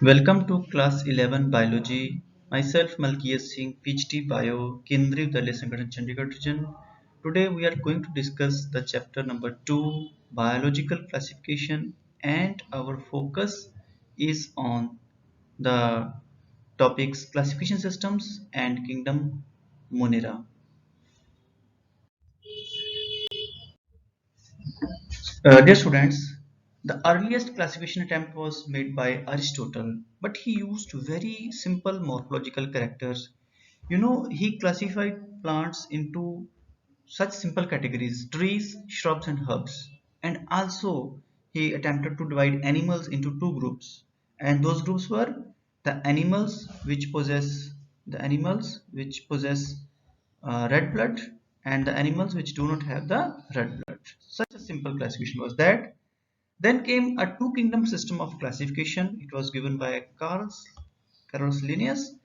Welcome to class 11 biology. Myself Malkiyat Singh, PhD Bio, Kendriya Vidyalaya Sangathan, Chandigarh region. Today we are going to discuss the chapter number 2, biological classification, and our focus is on the topics classification systems and kingdom Monera. Dear students, the earliest classification attempt was made by Aristotle, but he used very simple morphological characters. He classified plants into such simple categories: trees, shrubs, and herbs. And also, he attempted to divide animals into two groups, and those groups were the animals which possess red blood and the animals which do not have the red blood. Such a simple classification was that. Then came a two kingdom system of classification. It was given by Carolus Linnaeus.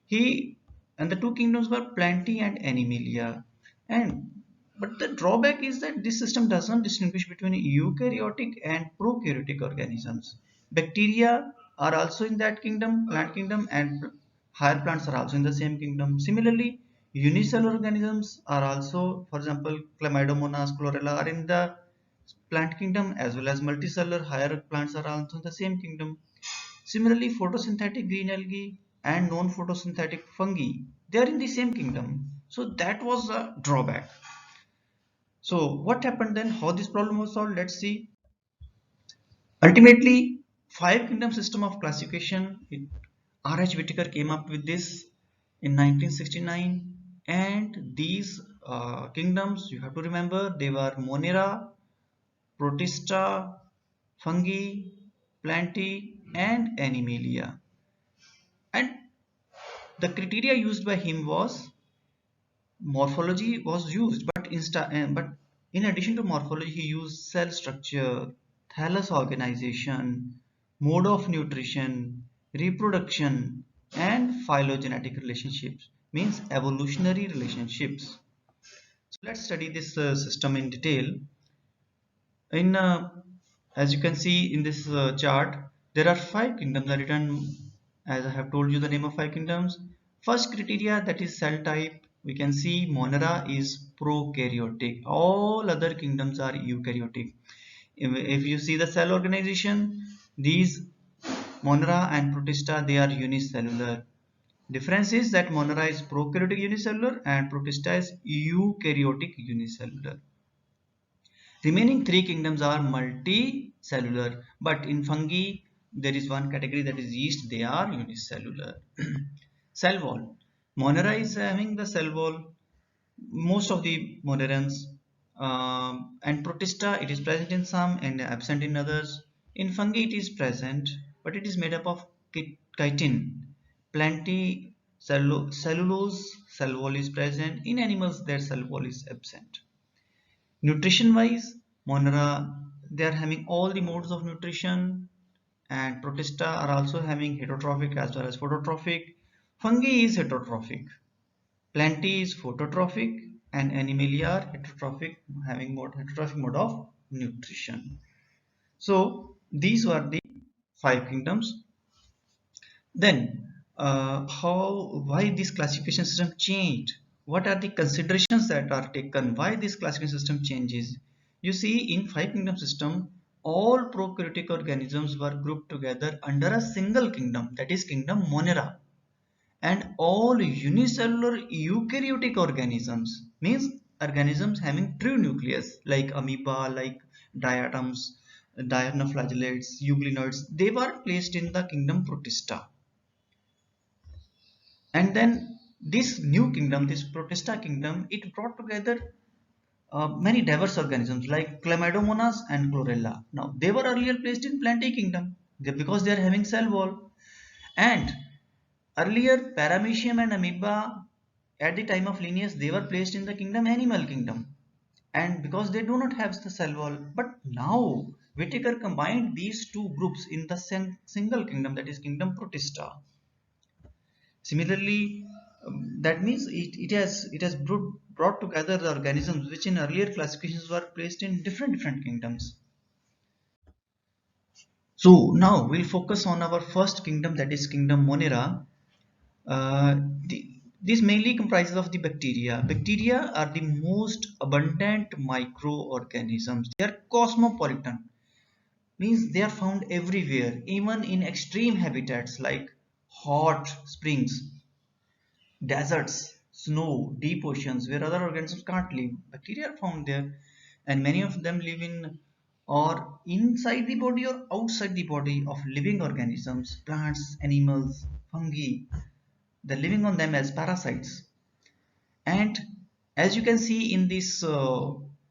He and the two kingdoms were Plantae and Animalia. And but the drawback is that this system does not distinguish between eukaryotic and prokaryotic organisms. Bacteria are also in that kingdom, plant kingdom, and higher plants are also in the same kingdom. Similarly, unicellular organisms are also, for example, Chlamydomonas, Chlorella are in the plant kingdom, as well as multicellular higher plants are also in the same kingdom. Similarly, photosynthetic green algae and non-photosynthetic fungi, they are in the same kingdom. So that was a drawback. So what happened then? How this problem was solved? Let's see. Ultimately, five kingdom system of classification. R.H. Whitaker came up with this in 1969, and these kingdoms, you have to remember, they were Monera, Protista, Fungi, Plantae, and Animalia. And the criteria used by him was morphology was used, but in addition to morphology, he used cell structure, thallus organization, mode of nutrition, reproduction, and phylogenetic relationships, means evolutionary relationships. So let's study this system in detail. In As you can see in this chart, there are five kingdoms are written. As I have told you the name of five kingdoms. First criteria, that is cell type. We can see Monera is prokaryotic. All other kingdoms are eukaryotic. If you see the cell organization, these Monera and Protista, they are unicellular. Difference is that Monera is prokaryotic unicellular and Protista is eukaryotic unicellular. Remaining three kingdoms are multicellular, but in fungi there is one category, that is yeast, they are unicellular. Cell wall. Monera is having the cell wall, most of the Monerans, and Protista, it is present in some and absent in others. In fungi it is present, but it is made up of chitin. Plenty cellulose cell wall is present. In animals their cell wall is absent. Nutrition wise, Monera, they are having all the modes of nutrition, and Protista are also having heterotrophic as well as phototrophic. Fungi is heterotrophic. Plantae is phototrophic, and Animalia are heterotrophic, having heterotrophic mode of nutrition. So these were the five kingdoms. Then, why this classification system changed? What are the considerations that are taken? Why this classification system changes? You see, in five kingdom system, all prokaryotic organisms were grouped together under a single kingdom, that is kingdom Monera, and all unicellular eukaryotic organisms, means organisms having true nucleus, like amoeba, like diatoms, dinoflagellates, euglenoids, they were placed in the kingdom Protista. And then this new kingdom, this Protista kingdom, it brought together many diverse organisms like Chlamydomonas and Chlorella. Now they were earlier placed in Plantae kingdom because they are having cell wall. And earlier Paramecium and Amoeba, at the time of Linnaeus, they were placed in the kingdom Animal kingdom, and because they do not have the cell wall. But now Whitaker combined these two groups in the single kingdom, that is kingdom Protista. Similarly, that means it has brought together the organisms which in earlier classifications were placed in different kingdoms. So now we'll focus on our first kingdom, that is kingdom Monera. This mainly comprises of the bacteria. Bacteria are the most abundant microorganisms. They are cosmopolitan, means they are found everywhere, even in extreme habitats like hot springs, deserts, snow, deep oceans where other organisms can't live. Bacteria are found there, and many of them live in or inside the body or outside the body of living organisms, plants, animals, fungi. They're living on them as parasites. And as you can see in this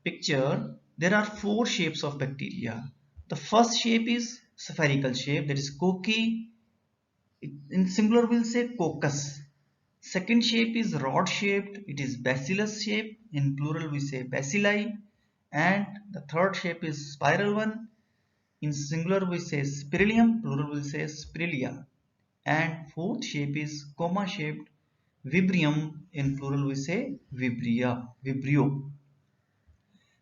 picture, there are four shapes of bacteria. The first shape is spherical shape, that is Koki. In singular we'll say coccus. Second shape is rod shaped, it is bacillus shape. In plural we say bacilli. And the third shape is spiral one. In singular we say spirillum, plural we say spirilia. And fourth shape is comma shaped Vibrium. In plural we say vibrio.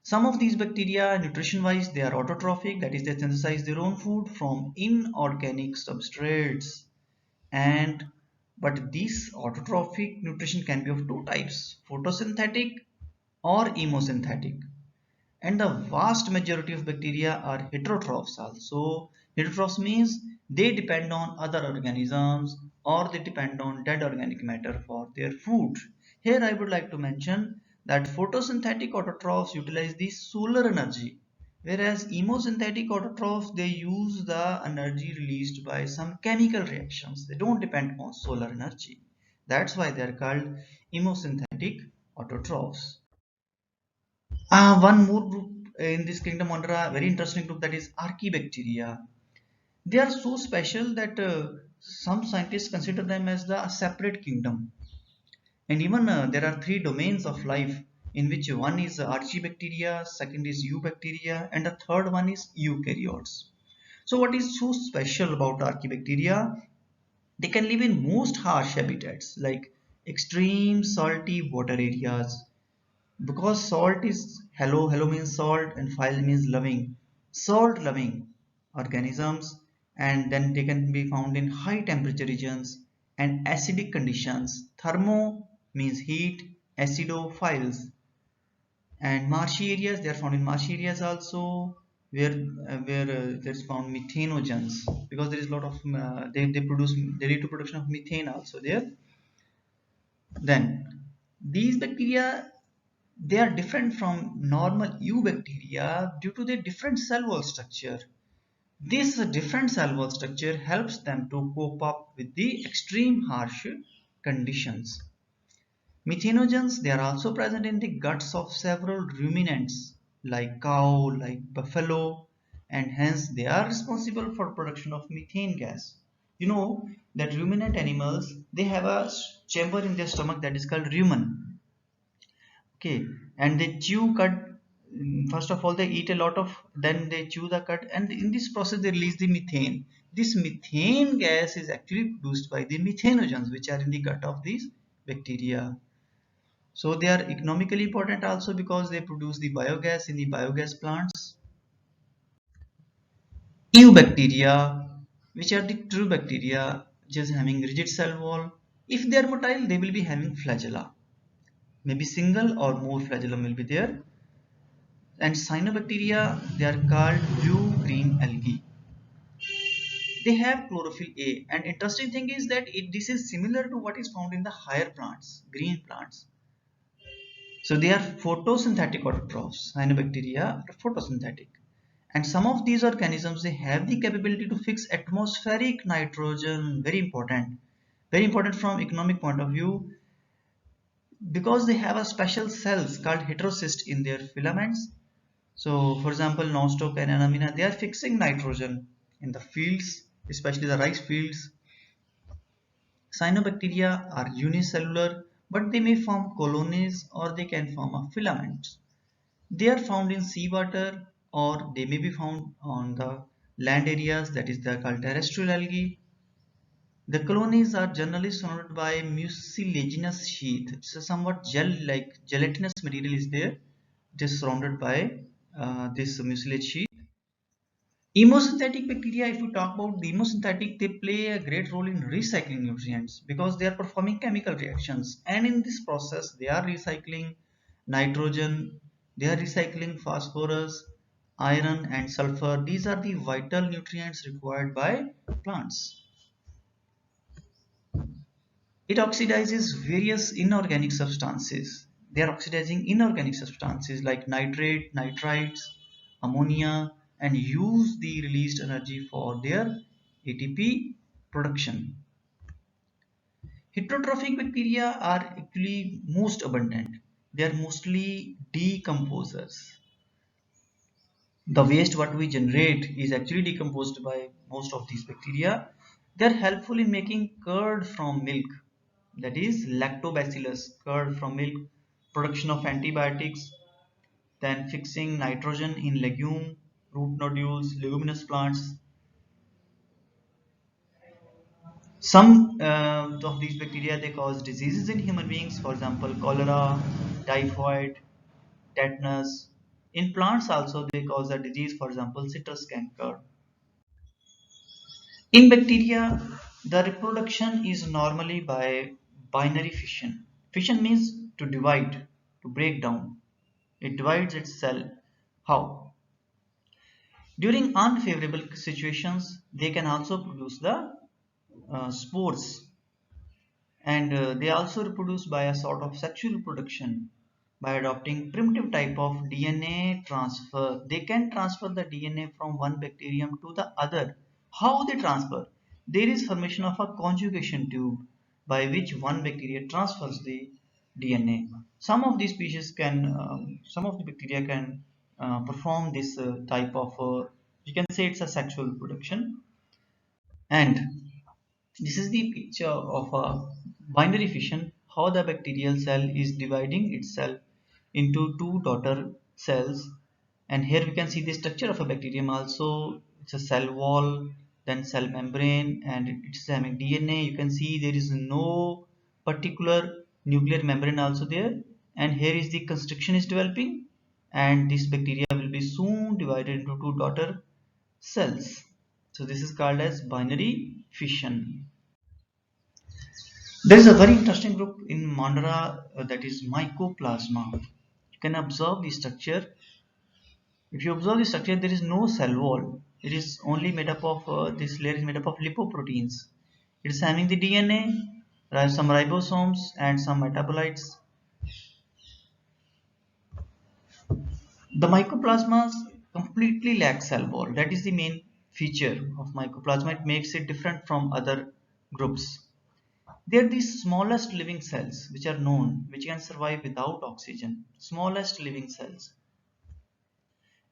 Some of these bacteria, nutrition wise, they are autotrophic, that is they synthesize their own food from inorganic substrates. And but this autotrophic nutrition can be of two types, photosynthetic or chemosynthetic. And the vast majority of bacteria are heterotrophs also. Heterotrophs means they depend on other organisms or they depend on dead organic matter for their food. Here I would like to mention that photosynthetic autotrophs utilize the solar energy, whereas chemosynthetic autotrophs, they use the energy released by some chemical reactions. They don't depend on solar energy. That's why they are called chemosynthetic autotrophs. One more group in this kingdom under a very interesting group, that is Archaebacteria. They are so special that some scientists consider them as the separate kingdom. And even there are three domains of life, in which one is Archaebacteria, second is Eubacteria, and the third one is Eukaryotes. So what is so special about Archaebacteria? They can live in most harsh habitats like extreme salty water areas, because salt is hello means salt and phile means loving, salt loving organisms. And then they can be found in high temperature regions and acidic conditions. Thermo means heat, acidophiles. And marshy areas, they are found in marshy areas also, where there's found methanogens, because there is a lot of they lead to production of methane also there. Then these bacteria, they are different from normal eubacteria due to their different cell wall structure. This different cell wall structure helps them to cope up with the extreme harsh conditions. Methanogens, they are also present in the guts of several ruminants like cow, like buffalo, and hence they are responsible for production of methane gas. You know that ruminant animals, they have a chamber in their stomach that is called rumen. Okay, and they chew cud. First of all they eat a lot of, then they chew the cud, and in this process they release the methane. This methane gas is actually produced by the methanogens, which are in the gut of these bacteria. So they are economically important also because they produce the biogas in the biogas plants. Eubacteria, which are the true bacteria, just having rigid cell wall. If they are motile, they will be having flagella, maybe single or more flagellum will be there. And cyanobacteria, they are called blue-green algae. They have chlorophyll A, and interesting thing is that this is similar to what is found in the higher plants, green plants. So they are photosynthetic autotrophs. Cyanobacteria are photosynthetic. And some of these organisms, they have the capability to fix atmospheric nitrogen. Very important from economic point of view, because they have a special cells called heterocyst in their filaments. So, for example, nostoc and anamina, they are fixing nitrogen in the fields, especially the rice fields. Cyanobacteria are unicellular, but they may form colonies or they can form a filament. They are found in seawater or they may be found on the land areas, that is the called terrestrial algae. The colonies are generally surrounded by mucilaginous sheath. So somewhat gel-like gelatinous material is there. It is surrounded by this mucilage sheath. Chemosynthetic bacteria, if we talk about the chemosynthetic, they play a great role in recycling nutrients because they are performing chemical reactions, and in this process they are recycling nitrogen, they are recycling phosphorus, iron and sulfur. These are the vital nutrients required by plants. It oxidizes various inorganic substances. They are oxidizing inorganic substances like nitrate, nitrites, ammonia, and use the released energy for their ATP production. Heterotrophic bacteria are actually most abundant. They are mostly decomposers. The waste what we generate is actually decomposed by most of these bacteria. They are helpful in making curd from milk, that is lactobacillus, curd from milk, production of antibiotics, then fixing nitrogen in legume, root nodules, leguminous plants. Some of these bacteria, they cause diseases in human beings, for example cholera, typhoid, tetanus. In plants also they cause a disease, for example citrus canker. In bacteria, the reproduction is normally by binary fission. Fission means to divide, to break down. It divides its cell. How? During unfavorable situations, they can also produce the spores, and they also reproduce by a sort of sexual reproduction by adopting primitive type of DNA transfer. They can transfer the DNA from one bacterium to the other. How they transfer? There is formation of a conjugation tube by which one bacteria transfers the DNA. Some of these species can, some of the bacteria can perform this type of, you can say it's a sexual reproduction. And this is the picture of a binary fission, how the bacterial cell is dividing itself into two daughter cells. And here we can see the structure of a bacterium also. It's a cell wall, then cell membrane, and it's having DNA. You can see there is no particular nuclear membrane also there. And here is the constriction is developing, and this bacteria will be soon divided into two daughter cells. So this is called as binary fission. There is a very interesting group in Mandara that is Mycoplasma. You can observe the structure. If you observe the structure, there is no cell wall. It is only made up of, this layer is made up of lipoproteins. It is having the DNA, some ribosomes and some metabolites. The mycoplasmas completely lack cell wall. That is the main feature of mycoplasma. It makes it different from other groups. They are the smallest living cells which are known, which can survive without oxygen. Smallest living cells.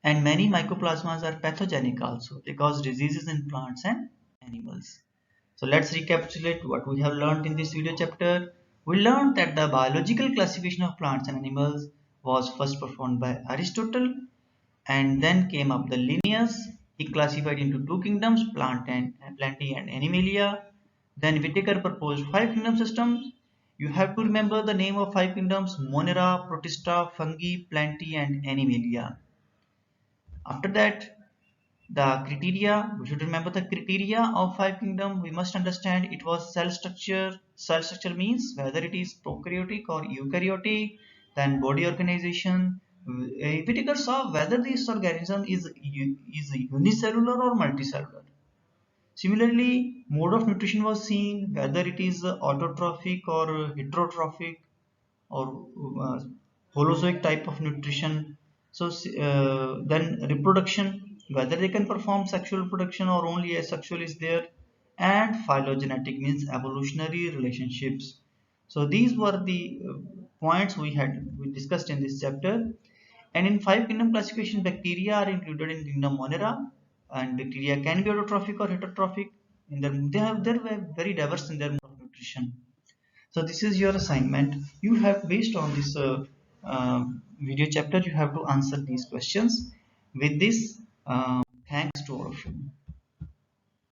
And many mycoplasmas are pathogenic also. They cause diseases in plants and animals. So let's recapitulate what we have learned in this video chapter. We learned that the biological classification of plants and animals was first performed by Aristotle, and then came up the Linnaeus. He classified into two kingdoms, Plantae and Animalia. Then Whitaker proposed five kingdom systems. You have to remember the name of five kingdoms: Monera, Protista, Fungi, Plantae and Animalia. After that, the criteria, we should remember the criteria of five kingdom. We must understand it was cell structure. Cell structure means whether it is prokaryotic or eukaryotic. Then body organization. Whitaker saw whether this organism is unicellular or multicellular. Similarly, mode of nutrition was seen, whether it is autotrophic or heterotrophic or holozoic type of nutrition. So then reproduction, whether they can perform sexual reproduction or only asexual is there, and phylogenetic means evolutionary relationships. So these were the points we discussed in this chapter. And in five kingdom classification, bacteria are included in kingdom Monera, and bacteria can be autotrophic or heterotrophic. They're very diverse in their mode of nutrition. So this is your assignment. You have, based on this video chapter, you have to answer these questions. With this, thanks to all of you.